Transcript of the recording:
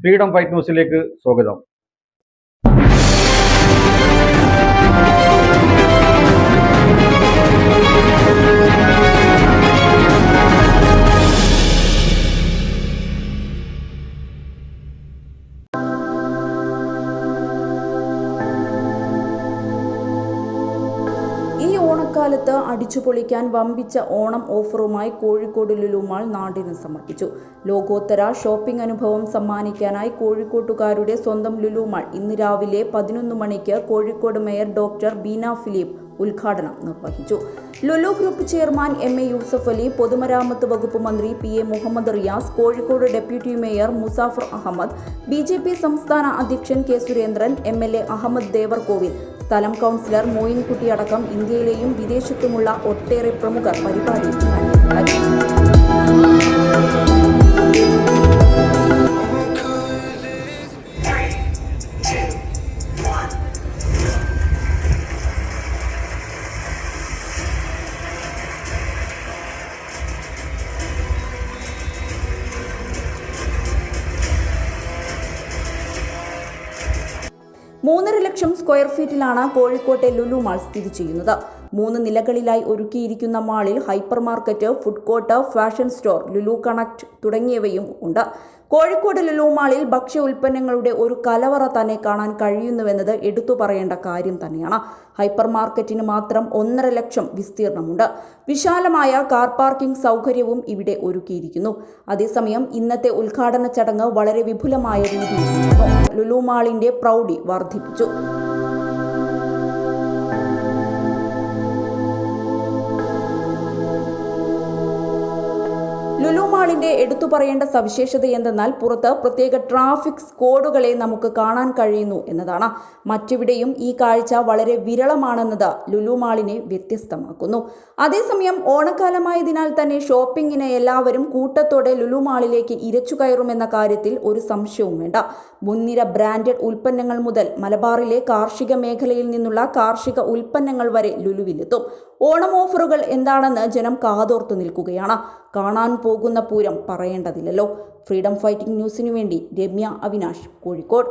Freedom fight ന്യൂസിലേക്ക് സ്വാഗതം. ഈ ഓണക്കാലത്ത് അടിച്ചുപൊളിക്കാൻ വമ്പിച്ച ഓണം ഓഫറുമായി കോഴിക്കോട് ലുലു മാൾ നാടിന് സമർപ്പിച്ചു. ലോകോത്തര ഷോപ്പിംഗ് അനുഭവം സമ്മാനിക്കാനായി കോഴിക്കോട്ടുകാരുടെ സ്വന്തം ലുലു മാൾ ഇന്ന് രാവിലെ 11 മണിക്ക് കോഴിക്കോട് മേയർ ഡോക്ടർ ബീന ഫിലിപ്പ് ഉദ്ഘാടനം നിർവഹിച്ചു. Lulu group chairman M A. Yusuf Ali, പൊതുമരാമത്ത് വകുപ്പ് മന്ത്രി P A. Muhammad Riyas, Kozhikode deputy mayor Muzafar Ahammed, BJP. സംസ്ഥാന അധ്യക്ഷൻ കെ. സുരേന്ദ്രൻ, എം.എൽ.എ. അഹമ്മദ് ദേവർകോവിൽ, സ്ഥലം കൗൺസിലർ മോയിൻകുട്ടി അടക്കം ഇന്ത്യയിലെയും വിദേശത്തുമുള്ള ഒട്ടേറെ പ്രമുഖർ പരിപാടിയിൽ സന്നിഹിതരായി. മൂന്നര ലക്ഷം സ്ക്വയർ ഫീറ്റിലാണ് കോഴിക്കോട്ടെ ലുലു മാൾ സ്ഥിതി ചെയ്യുന്നത്. 3 നിലകളിലായി ഒരുക്കിയിരിക്കുന്ന മാളിൽ hyper market, food court, fashion store, Lulu connect തുടങ്ങിയവയും ഉണ്ട്. കോഴിക്കോട് ലുലു മാളിൽ ഭക്ഷ്യ ഉൽപ്പന്നങ്ങളുടെ ഒരു കലവറ തന്നെ കാണാൻ കഴിയുന്നുവെന്നത് എടുത്തു പറയേണ്ട കാര്യം തന്നെയാണ്. ഹൈപ്പർ മാർക്കറ്റിന് മാത്രം 1.5 ലക്ഷം വിസ്തീർണമുണ്ട്. വിശാലമായ കാർ പാർക്കിംഗ് സൗകര്യവും ഇവിടെ ഒരുക്കിയിരിക്കുന്നു. അതേസമയം ഇന്നത്തെ ഉദ്ഘാടന ചടങ്ങ് വളരെ വിപുലമായ രീതിയിൽ ലുലു മാളിന്റെ പ്രൗഢി വർദ്ധിപ്പിച്ചു. ലുലു മാളിന്റെ എടുത്തു പറയേണ്ട സവിശേഷത എന്തെന്നാൽ പുറത്ത് പ്രത്യേക ട്രാഫിക് സ്ക്വാഡുകളെ നമുക്ക് കാണാൻ കഴിയുന്നു എന്നതാണ്. മറ്റെവിടെയും ഈ കാഴ്ച വളരെ വിരളമാണെന്നത് ലുലു മാളിനെ വ്യത്യസ്തമാക്കുന്നു. അതേസമയം ഓണക്കാലമായതിനാൽ തന്നെ ഷോപ്പിങ്ങിന് എല്ലാവരും കൂട്ടത്തോടെ ലുലു മാളിലേക്ക് ഇരച്ചു കയറുമെന്ന കാര്യത്തിൽ ഒരു സംശയവും വേണ്ട. മുൻനിര ബ്രാൻഡഡ് ഉൽപ്പന്നങ്ങൾ മുതൽ മലബാറിലെ കാർഷിക മേഖലയിൽ നിന്നുള്ള കാർഷിക ഉൽപ്പന്നങ്ങൾ വരെ ലുലുവിലെത്തും. ഓണം ഓഫറുകൾ എന്താണെന്ന് ജനം കാതോർത്തു നിൽക്കുകയാണ്. കാണാൻ പോകുന്ന പൂരം പറയേണ്ടതില്ലല്ലോ. ഫ്രീഡം ഫൈറ്റിംഗ് ന്യൂസിനു വേണ്ടി രമ്യ അവിനാഷ്, കോഴിക്കോട്.